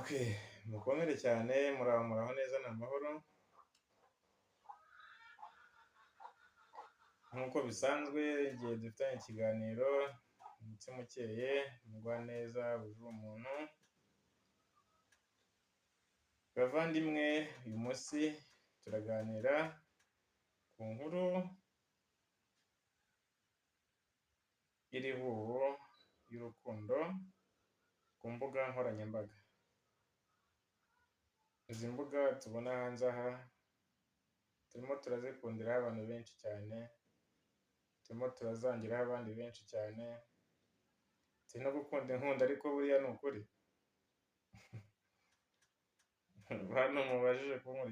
Okay, mukomere cyane muraho neza ni amahoro. Nk'uko bisanzwe igihe dufitanye ikiganiro umutima ukeye, umugwaneza, wuje umuntu. Bavandimwe, uyu munsi turaganira ku nkuru y'irihuho y'urukundo ku mbuga nkoranyambaga. Izi mbuga tubona hanze aha turimo turazikundiraho abantu benshi cyane, turimo turazangiraho abandi benshi cyane, turi no gukunda inkunda ariko buriya ni ukuri. Bantu mubajije kunkurikira